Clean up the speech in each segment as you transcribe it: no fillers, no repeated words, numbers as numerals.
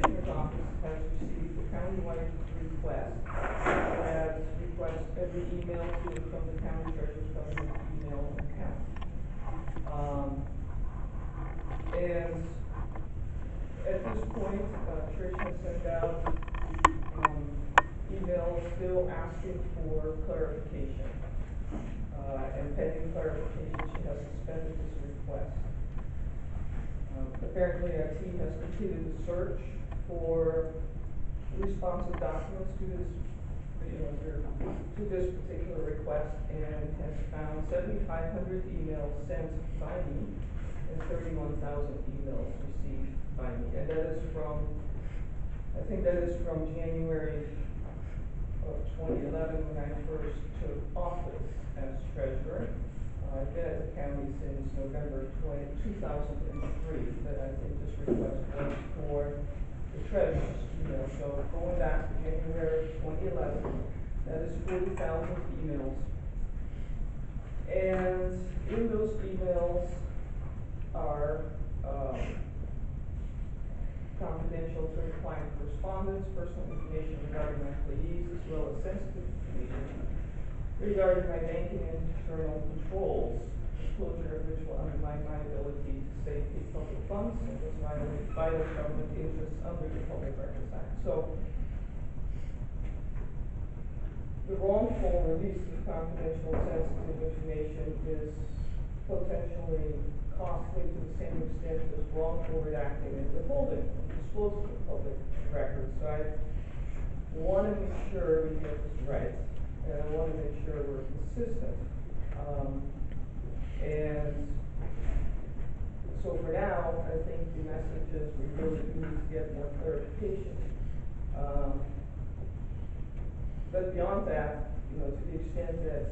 Commissioner's Office has received a countywide request that requests every email to and from the county treasurer's government email account. And at this point, Trish has sent out emails still asking for clarification. And pending clarification, she has suspended this request. Apparently, IT has completed a search for responsive documents to this, to this particular request, and has found 7,500 emails sent by me and 31,000 emails received by me. And that is from, I think that is from January of 2011 when I first took office as treasurer. I've been at the county since November 2003, but I think this request was for the treasurer's email. So going back to January 2011, that is 40,000 emails. And in those emails are confidential attorney-client correspondence, personal information regarding my employees, as well as sensitive information regarding my banking and internal controls, disclosure of which will undermine my ability to safely public funds and thus violate vital government interests under the Public Records Act. So, the wrongful release of confidential sensitive information is potentially costly to the same extent as wrongful redacting and withholding disclosure of public records. So I want to make sure we get this right, and I want to make sure we're consistent. And so for now, I think the message is we really need to get more clarification. But beyond that, to the extent that,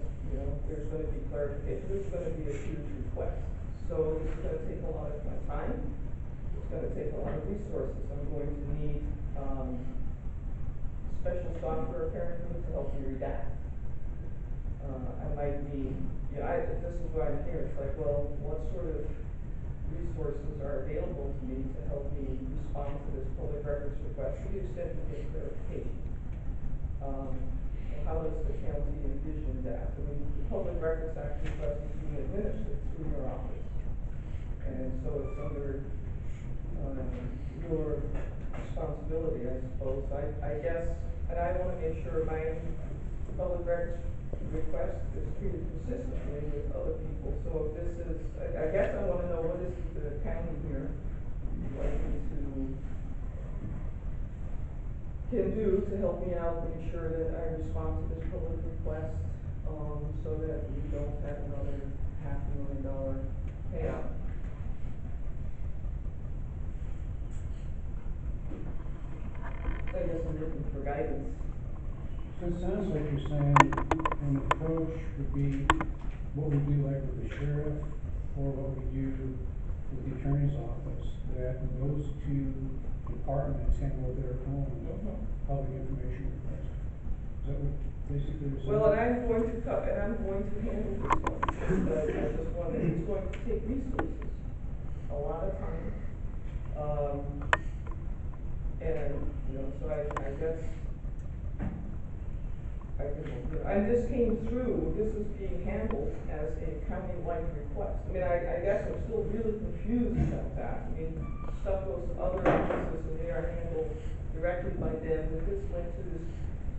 there's going to be clarification, this is going to be a huge request. So this is going to take a lot of my time. It's going to take a lot of resources. I'm going to need special software apparently to help me redact. I might need, this is why I'm here. It's like, well, what sort of resources are available to me to help me respond to this public records request to the extent we get clarification? How does the county envision that? I mean, the Public Records Act request is being administered through your office. And so it's under your responsibility, I suppose. I guess, and I want to make sure my public records request is treated consistently with other people. So if this is, I guess I want to know what is the county here likely to can do to help me out, make sure that I respond to this public request, so that we don't have another $500,000 payout. I guess I'm looking for guidance. So it sounds like you're saying an approach would be what we do like with the sheriff, or what we do with the attorney's office, that those two departments handle their own public information request. Is that what basically you're saying? Well, and I'm going to handle this one. But I just want to, it's going to take resources, a lot of time. And, so I guess and this came through, this is being handled as a county-wide request. I mean, I guess I'm still really confused about that. I mean, stuff goes to other offices and they are handled directly by them, but this went to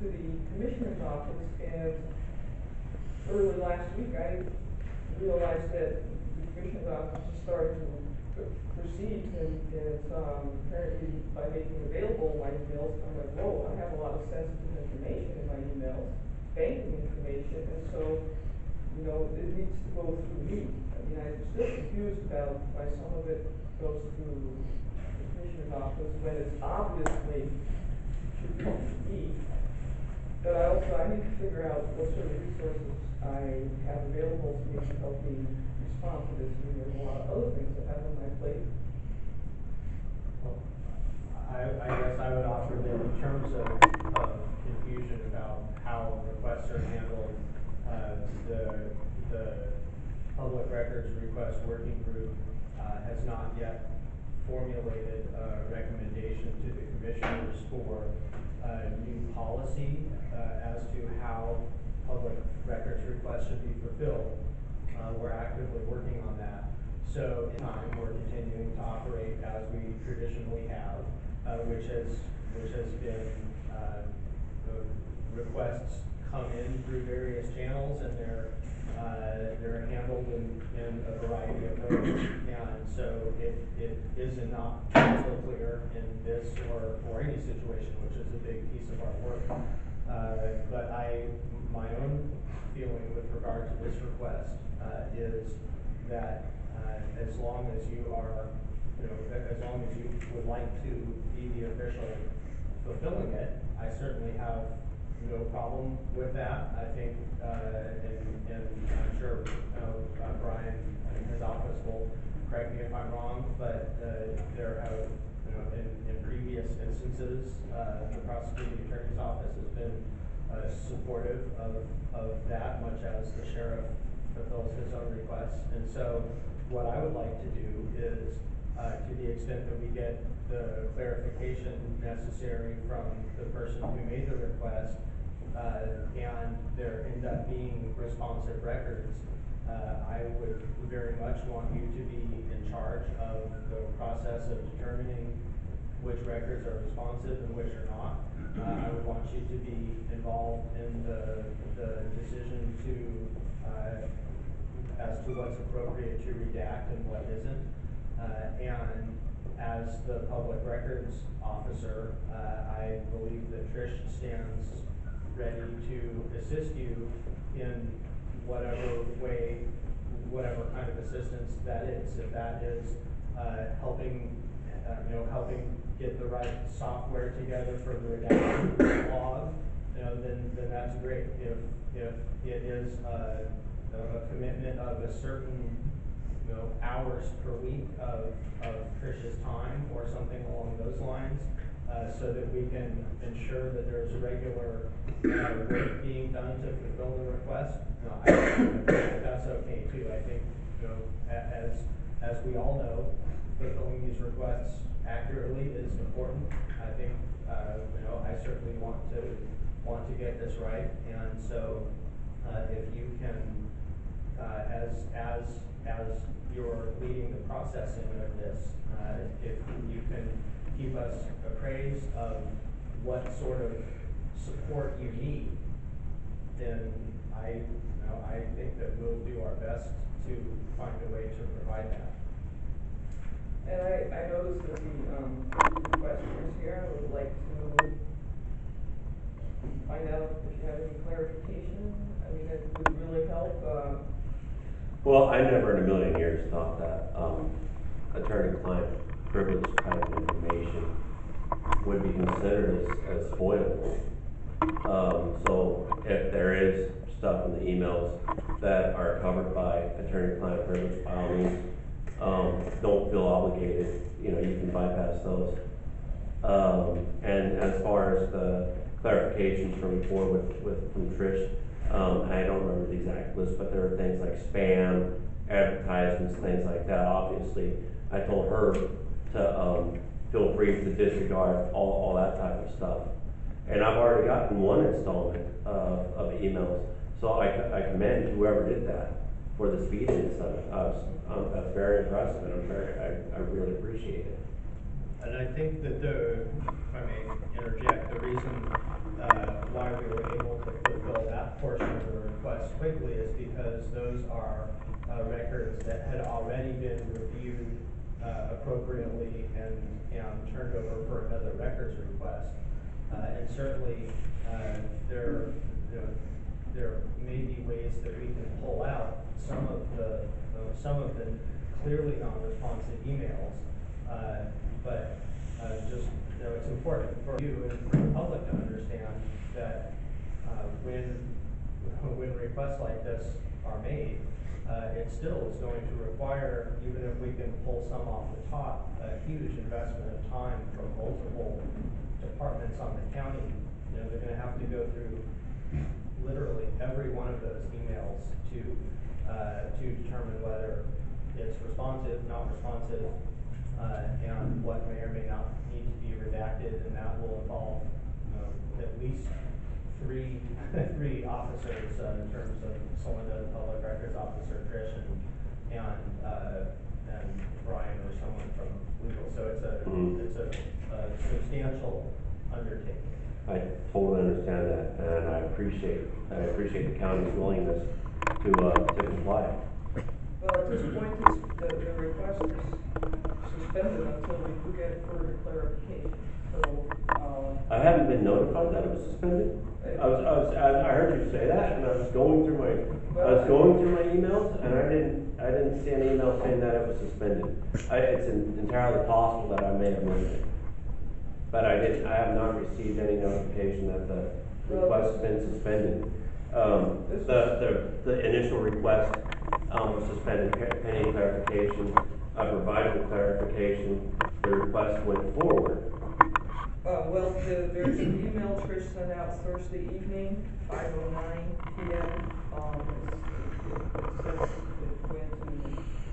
the commissioner's office, and early last week I realized that the commissioner's office is starting to proceed, and apparently by making available my emails, I'm like, whoa, I have a lot of sensitive information in my emails, banking information, and so, it needs to go through me. I mean, I'm still confused about why some of it goes through the commissioner's office when it's obviously should come to me. But I need to figure out what sort of resources I have available to me to help me respond to this. And there's a lot of other things I have on my plate. Well, I guess I would offer that in terms of confusion about how requests are handled, the Public Records Request Working Group has not yet formulated a recommendation to the Commissioner for new policy as to how public records requests should be fulfilled. We're actively working on that. So in time, we're continuing to operate as we traditionally have, which has been requests come in through various channels, and they're handled in a variety of ways. And so it is not so clear in this or any situation, which is a big piece of our work. But my own feeling with regard to this request is that as long as you are, as long as you would like to be the official fulfilling it, I certainly have no problem with that. I think, and I'm sure Brian and his office will correct me if I'm wrong, but there have, in previous instances, the prosecuting attorney's office has been supportive of that, much as the sheriff fulfills his own requests. And so what I would like to do is, to the extent that we get the clarification necessary from the person who made the request, and there end up being responsive records, I would very much want you to be in charge of the process of determining which records are responsive and which are not. I would want you to be involved in the decision as to what's appropriate to redact and what isn't. And as the public records officer, I believe that Trish stands ready to assist you in whatever way, whatever kind of assistance that is. If that is helping get the right software together for the redaction log, then that's great. If it is a commitment of a certain hours per week of Trish's time or something along those lines, so that we can ensure that there's regular work being done to fulfill the request. I think that's okay too. I think, as we all know, fulfilling these requests accurately is important. I think, I certainly want to get this right, and so if you can, as you're leading the processing of this, if you can keep us appraised of what sort of support you need, then I think that we'll do our best to find a way to provide that. And I noticed that the questioners here would like to find out if you have any clarification. I mean, it would really help. Well, I never in a million years thought that attorney-client privilege type information would be considered as spoilable. So if there is stuff in the emails that are covered by attorney-client privilege, by all means, don't feel obligated. You can bypass those. And as far as the clarifications from before from Trish, I don't remember the exact list, but there are things like spam, advertisements, things like that. Obviously, I told her to feel free to disregard all that type of stuff. And I've already gotten one installment of emails, so I commend whoever did that for the speediness of it. That's very impressive, and I really appreciate it. And I think that if I may interject, the reason why we were able to fulfill that portion of the request quickly is because those are records that had already been reviewed appropriately and turned over for another records request. And certainly there may be ways that we can pull out some of the clearly non-responsive emails, but just it's important for you and for the public to understand that when requests like this are made, it still is going to require, even if we can pull some off the top, a huge investment of time from multiple departments on the county. They're going to have to go through literally every one of those emails to determine whether it's responsive, not responsive, and what may or may not need to be redacted, and that will involve, at least three, three officers, in terms of someone, the public records officer, Trish, and Brian or someone from legal, so it's a substantial undertaking. I totally understand that, and I appreciate the county's willingness to comply. Well, at this point, the request is suspended until we do get further clarification, so, I haven't been notified that it was suspended. I heard you say that, and I was going through my emails, and I didn't see an email saying that it was suspended. It's entirely possible that I may have missed it. But I have not received any notification that the request has been suspended. The initial request, was suspended pending clarification. I provided the clarification, the request went forward. well, there's an email Trish sent out Thursday evening, 5:09 PM. It says it went to,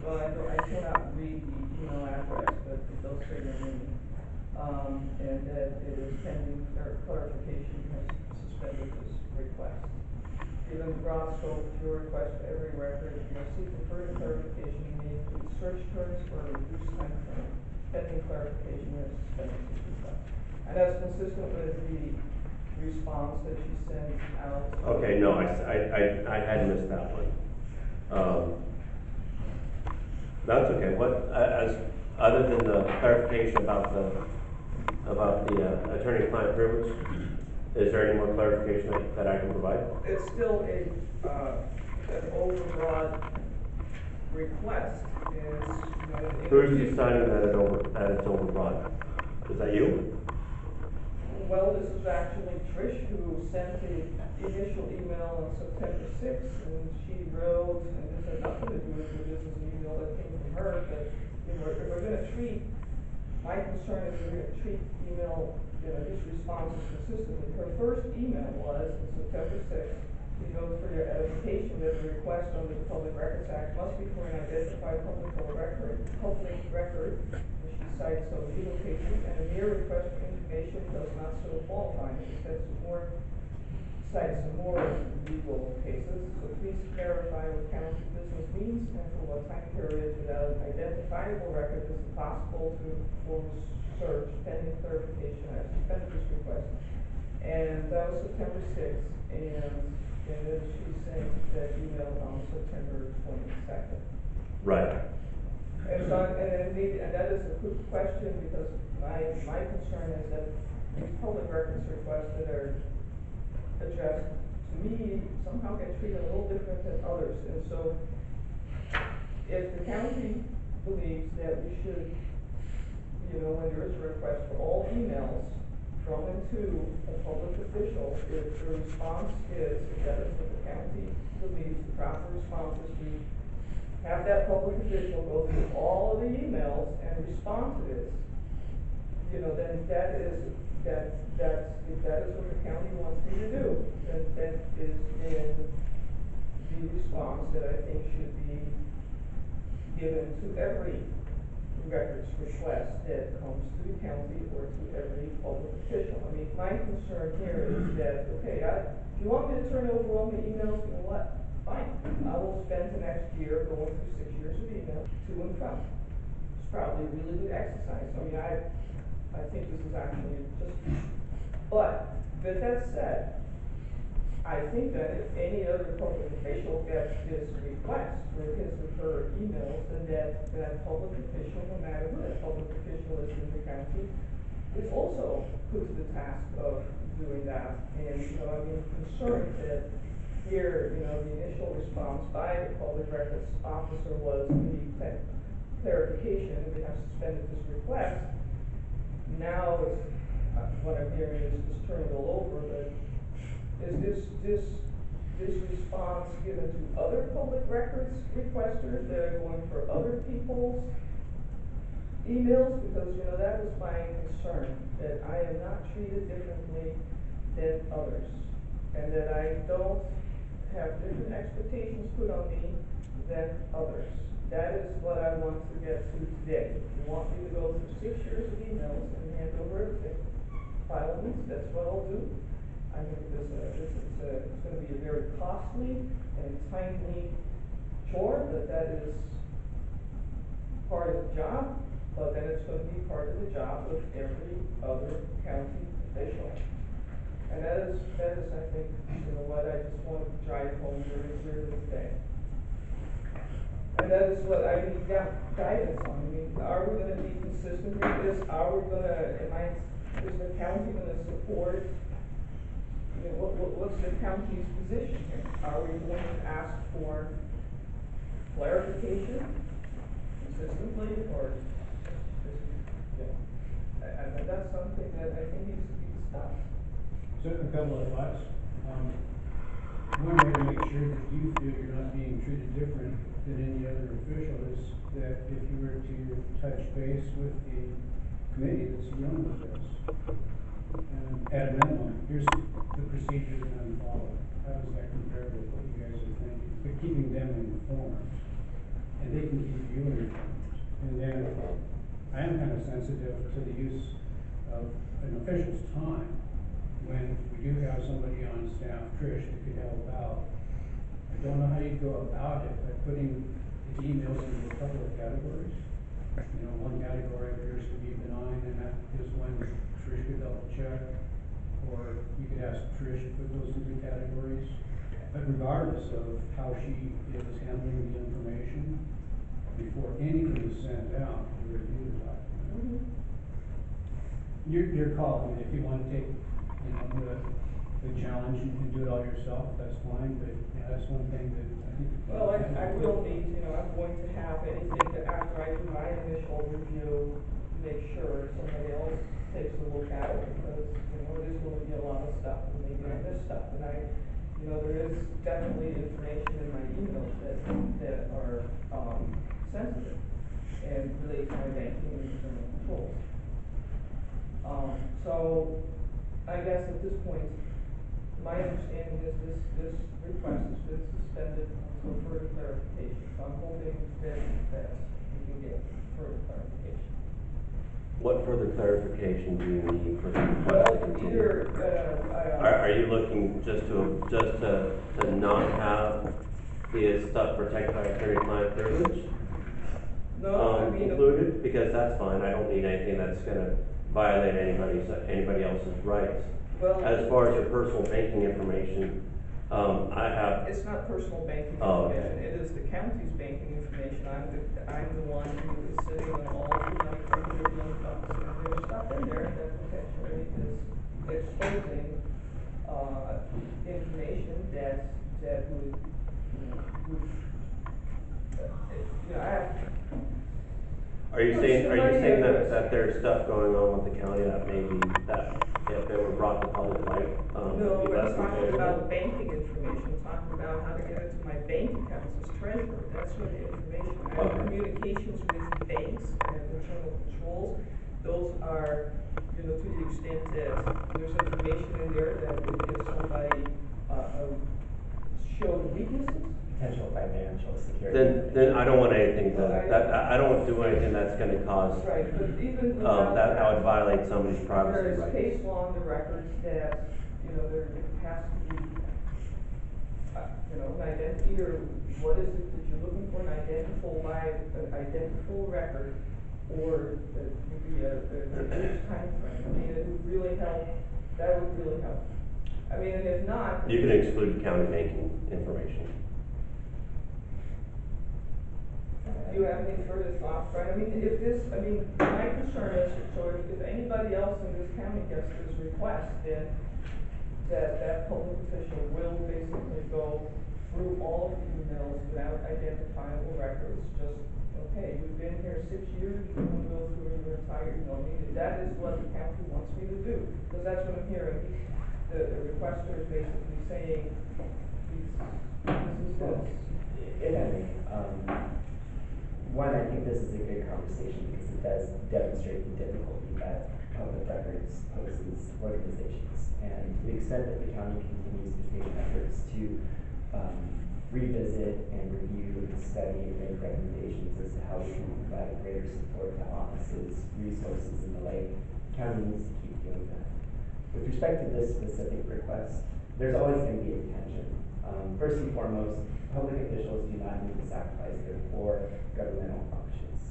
well, I cannot read the email address, but it does say their name. And that it is pending clarification, has suspended this request. Given the broad scope of your request for every record, you are seeking further clarification, you may include search terms for a reduced time frame. Pending clarification, has suspended this request. And that's consistent with the response that she sent out. Okay, no, I had missed that one. That's okay. Other than the clarification about the attorney-client privilege, is there any more clarification that I can provide? It's still an overbroad request. Who's deciding that it's overbroad? Is that you? Well, this is actually Trish who sent the initial email on September 6th, and she wrote, and this had nothing to do with it, this is an email that came from her, that, if we're gonna treat, my concern is we're gonna treat email, these responses consistently. Her first email was September 6th. She notes for your edification that the request under the Public Records Act must be for an identified public record, and she cites some legal cases, and a mere request for information does not so qualify. She cites some more legal cases, so please clarify what county business means and for what time period without an identifiable record is it possible to perform search pending clarification. I suspended this request. And that was September 6th, and then she sent that email on September 22nd. Right. And so, and that is a good question, because my concern is that these public records requests that are addressed to me somehow get treated a little different than others. And so, if the county believes that we should, when there is a request for all emails from and to a public official, if the response is, that is what the county believes the proper response is, to have that public official go through all of the emails and respond to this, then that's what the county wants me to do. And that is in the response that I think should be given to every records request that comes to the county or to every public official. I mean, my concern here is that, okay, if you want me to turn over all my emails, you know what? Fine. I will spend the next year going through 6 years of emails to and from. It's probably a really good exercise. I mean, I think this is actually just, but with that said, I think that if any other public official gets this request for his or her emails, then that public official, no matter who that public official is in the county, is also put to the task of doing that. And, I'm concerned that here, the initial response by the public records officer was we need clarification, we have suspended this request. Now, what I'm hearing is turning it all over, but is this response given to other public records requesters that are going for other people's emails? Because, that was my concern, that I am not treated differently than others, and that I don't have different expectations put on me than others. That is what I want to get to today. If you want me to go through 6 years of emails and hand over everything, by all happens, that's what I'll do. I think it's gonna be a very costly and timely chore, but that is part of the job, but then it's gonna be part of the job of every other county official. And that is, I think, what I just want to drive home very clearly today. And that is what I need guidance on. I mean, are we gonna be consistent with this? Are we gonna, is the county gonna support, what's the county's position here? Are we going to ask for clarification consistently, or and that's something that I think needs to be discussed. So a couple of thoughts. One way to make sure that you feel you're not being treated different than any other official is that if you were to touch base with the committee that's dealing with this, at a minimum, here's the procedure that I'm following. How does that compare with what you guys are thinking? But keeping them informed, and they can keep you informed. And then I am kind of sensitive to the use of an official's time. When we do have somebody on staff, Trish, that could help out, I don't know how you go about it, by putting the emails into a couple of categories. One category appears to be benign, and that is when Trish could double check, or you could ask Trish to put those into categories. But regardless of how she is handling the information, before anything is sent out, we review the document. Your call. I mean, if you want to take the challenge, you can do it all yourself, that's fine, but yeah, that's one thing that I think. Well, I will need, I'm going to have anything that after I do my initial review, make sure somebody else takes a look at it, because, there's going to be a lot of stuff, and maybe I miss stuff, and there is definitely information in my emails that are, sensitive and relate to my banking and internal controls. So, I guess at this point, my understanding is this request has been suspended until further clarification. So I'm hoping that we can get further clarification. What further clarification do you need for the request to continue? Are you looking just to not have the stuff protected by attorney-client privilege? No, included? Because that's fine. I don't need anything that's gonna violate anybody else's rights. Well, as far as your personal banking information, I have. It's not personal banking information. Oh, okay. It is the county's banking information. I'm the one who is sitting on all the money from the funds, and there's stuff in there that potentially is exposing information that would I have. Are you saying that there's stuff going on with the county that maybe that if it were brought to public light, No, would be less I'm talking than about banking information, I'm talking about how to get into my bank accounts as treasurer, that's what the information, I have communications with banks and internal controls, those are, to the extent that there's information in there that would give somebody, show weaknesses. Potential financial security. Then I don't want anything I don't want to do anything that's gonna cause, Right, but even without that would violate somebody's privacy there is rights. case law on the records that, there has to be, an identity, or what is it that you're looking for, an identical record, or maybe a time frame. I mean, it would really help, that would really help. I mean, and if not. You can exclude county banking information. Do you have any further thoughts, right? I mean, my concern is, so if anybody else in this county gets this request, then that public official will basically go through all of the emails without identifiable records, just, okay, you've been here 6 years, you can go through your entire email. I mean, that is what the county wants me to do, because that's what I'm hearing. The requester is basically saying, this is this. One, I think this is a good conversation because it does demonstrate the difficulty that public records poses organizations. And to the extent that the county continues to take efforts to revisit and review and study and make recommendations as to how we can provide greater support to offices, resources, and the like, the county needs to keep doing that. With respect to this specific request, there's always going to be a tension. First and foremost, public officials do not need to sacrifice their core governmental functions.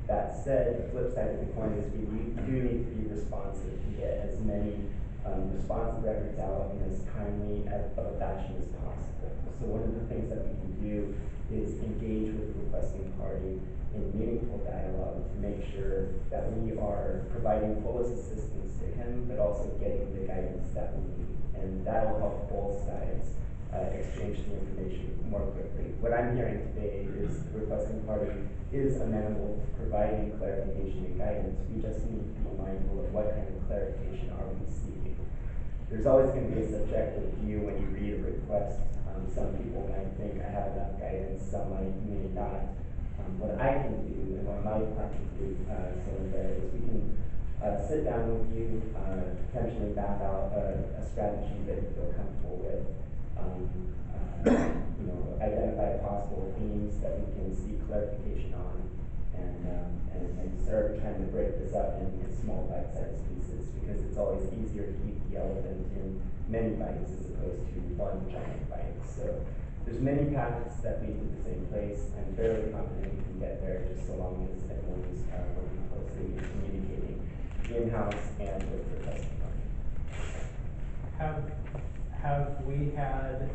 That said, the flip side of the coin is we do need to be responsive to get as many responsive records out in as timely of a fashion as possible. So one of the things that we can do is engage with the requesting party in meaningful dialogue to make sure that we are providing fullest assistance to him, but also getting the guidance that we need. And that'll help both sides exchange the information more quickly. What I'm hearing today is the requesting party is amenable to providing clarification and guidance. We just need to be mindful of what kind of clarification are we seeking. There's always going to be a subjective view when you read a request. Some people might think I have enough guidance, some may not. What I can do and what my department can do, Cylinder, is we can sit down with you, potentially map out a strategy that you feel comfortable with. Identify possible themes that we can seek clarification on, and start trying to break this up in small bite-sized pieces, because it's always easier to eat the elephant in many bites as opposed to one giant bite. So there's many paths that lead to the same place. I'm fairly confident we can get there, just so long as everyone is working closely and communicating in-house and with the customer. Have we had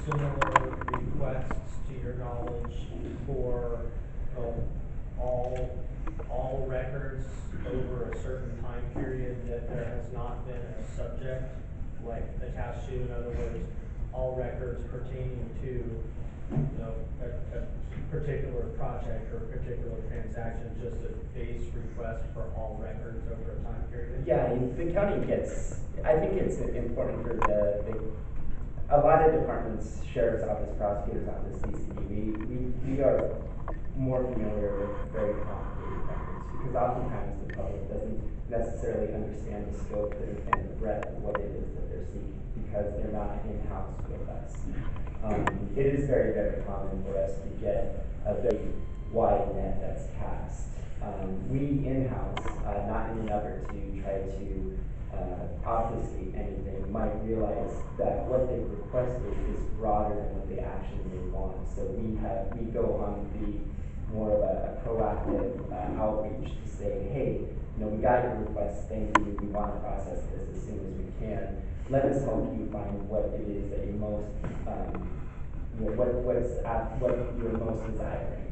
similar requests, to your knowledge, for all records over a certain time period that there has not been a subject like attached to? In other words, all records pertaining to a particular project or a particular transaction, just a base request for all records over a time period? Yeah, the county gets, I think it's important for a lot of departments, sheriff's office, prosecutor's office, DCD, we are more familiar with very complicated records, because oftentimes the public doesn't necessarily understand the scope and the breadth of what it is that they're seeking, because they're not in-house with us. It is very, very common for us to get a very wide net that's cast. We in-house, not in an effort to try to obfuscate anything, might realize that what they've requested is broader than what they actually want. So we go on the more of a proactive outreach to say, hey, we got your request, thank you, we want to process this as soon as we can. Let us help you find what it is that you're most, what you're most desiring,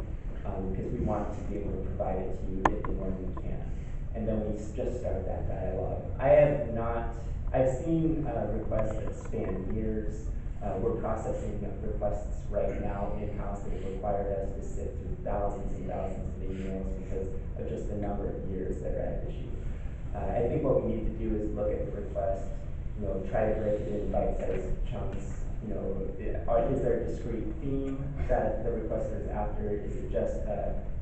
because we want to be able to provide it to you if and when we can. And then we just start that dialogue. I've seen requests that span years. We're processing requests right now in-house that have required us to sift through thousands and thousands of emails because of just the number of years that are at issue. I think what we need to do is look at the request, try to break it into bite-sized chunks. Is there a discrete theme that the requester is after? Is it just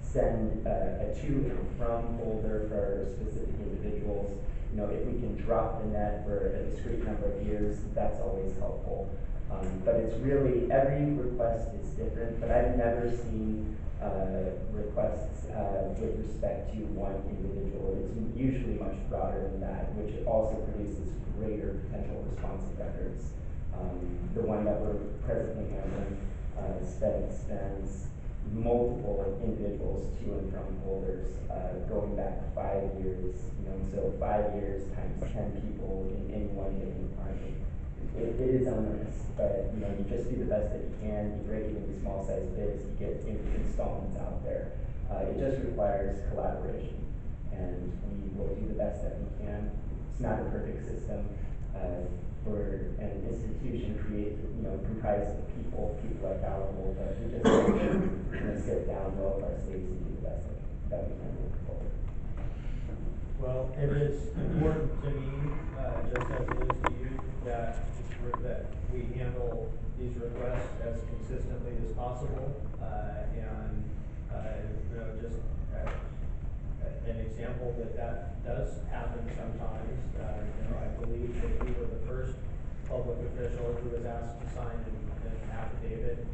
send a to and from folder for specific individuals? If we can drop the net for a discrete number of years, that's always helpful. But it's really, every request is different, but I've never seen requests with respect to one individual. It's usually much broader than that, which also produces greater potential responsive records. The one that we're presently handling spans multiple individuals to and from folders, going back 5 years. So 5 years times 10 people in any one given department. It is onerous, but you just do the best that you can. You break it into small sized bits. You get installments out there. It just requires collaboration, and we will do the best that we can. It's not a perfect system. We're an institution comprised of people. People are fallible, but we just sit down, roll up our sleeves, and do the best that we can move forward. Well, it is important to me, just as it is to you, that we handle these requests as consistently as possible, and just an example that does happen sometimes. I believe that you were the first public official who was asked to sign an affidavit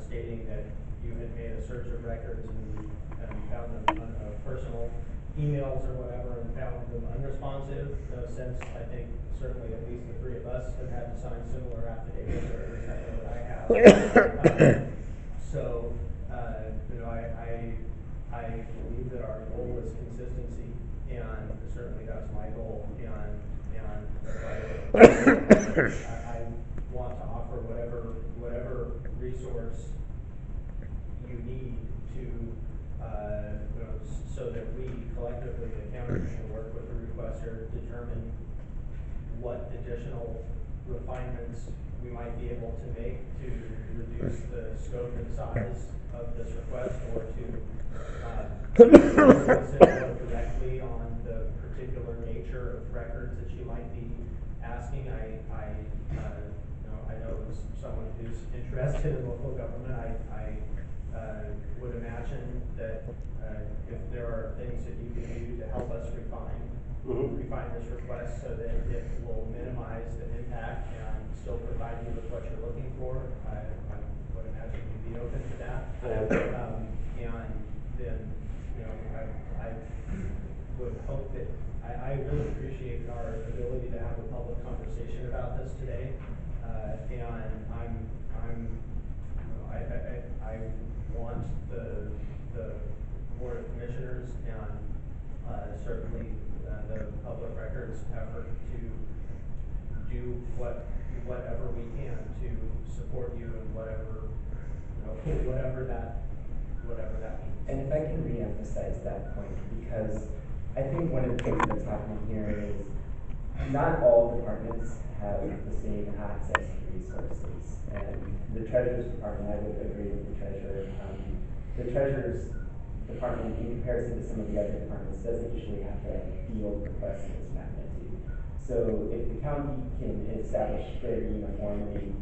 stating that you had made a search of records and found them on personal emails or whatever, and found them responsive, since I think certainly at least the three of us have had to sign similar affidavits, or at least I know that I have. So, you know, I believe that our goal is consistency, and certainly that's my goal, and I want to offer whatever resource you need to, you know, so that we collectively, the county, can work with the requester, determine what additional refinements we might be able to make to reduce the scope and size of this request, or to focus it more directly on the particular nature of records that you might be asking. I know as someone who's interested in local government, I would imagine that if there are things that you can do to help us refine this request so that it will minimize the impact and still provide you with what you're looking for, I would imagine you'd be open to that. And then, you know, I would hope that, I really appreciate our ability to have a public conversation about this today. And I want the Board of Commissioners and certainly the public records effort to do whatever we can to support you in whatever, you know, whatever that means. And if I can re-emphasize that point, because I think one of the things that's happening here is not all departments have the same access to resources. And the Treasurer's Department, I would agree with the Treasurer, the Treasurer's Department, in comparison to some of the other departments, doesn't usually have to field requests of this magnitude. So if the county can establish very uniformly,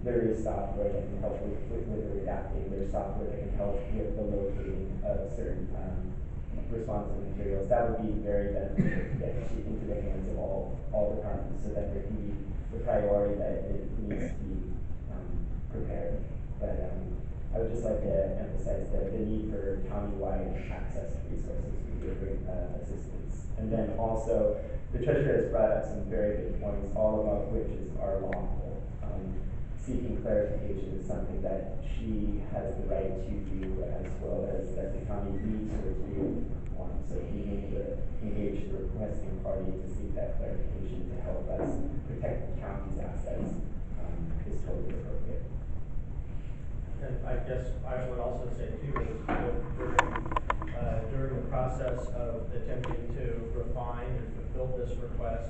there is software that can help with the redacting, there's software that can help with the locating of certain responsive materials, that would be very beneficial to get into the hands of all departments, so that there can be the priority that it needs to be prepared. But I would just like to emphasize the need for county-wide access to resources would be a great assistance. And then also, the Treasurer has brought up some very good points, all of which are lawful. Seeking clarification is something that she has the right to do, as well as that the county needs her to be able to perform. So being able to engage the requesting party to seek that clarification to help us protect the county's assets is totally appropriate. And I guess I would also say too, is that during the process of attempting to refine and fulfill this request,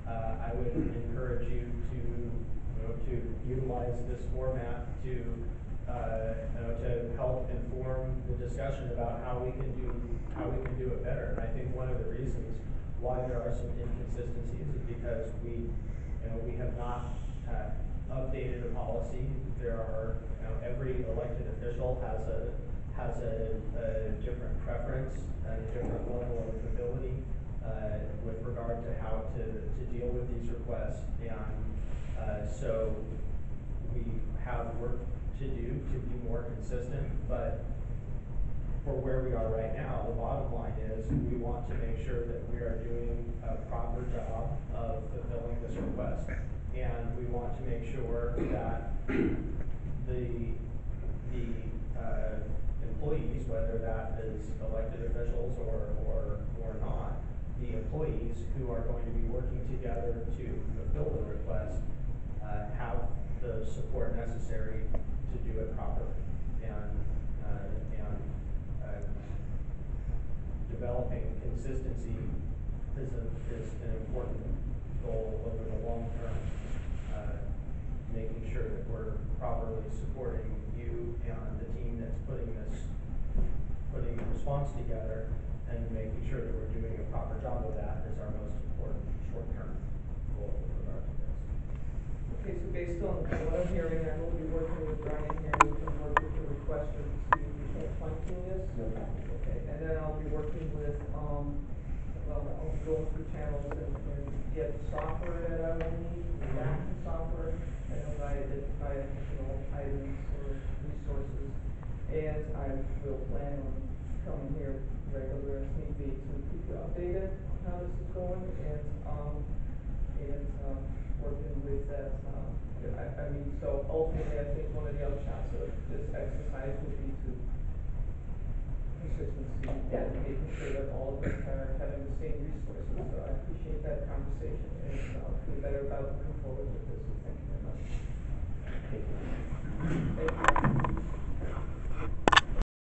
I would encourage you to utilize this format to help inform the discussion about how we can do it better. And I think one of the reasons why there are some inconsistencies is because we have not updated a policy. There are, every elected official has a different preference and a different level of ability with regard to how to deal with these requests. And so we have work to do to be more consistent, but for where we are right now, the bottom line is we want to make sure that we are doing a proper job of fulfilling this request. And we want to make sure that the employees, whether that is elected officials or not, the employees who are going to be working together to fulfill the request have the support necessary to do it properly. And developing consistency is an important goal over the long term. Making sure that we're properly supporting you and the team that's putting the response together, and making sure that we're doing a proper job of that is our most important short-term goal with regard to this. Okay, so based on what I'm hearing, I will be working with Brian here, we can work with the requester to see if we can't fine-tune this. No problem. Okay, and then I'll be working with, I'll be going through channels and get the software that I will need, the software, and as I identify additional items or resources. And I will plan on coming here regular as need be to keep you updated on how this is going and working with that, I mean, so ultimately, I think one of the upshots of this exercise would be to consistency Yeah. and making sure that all of us are having the same resources. So I appreciate that conversation and feel better about moving forward with this. So thank you very much. Thank you. Thank you.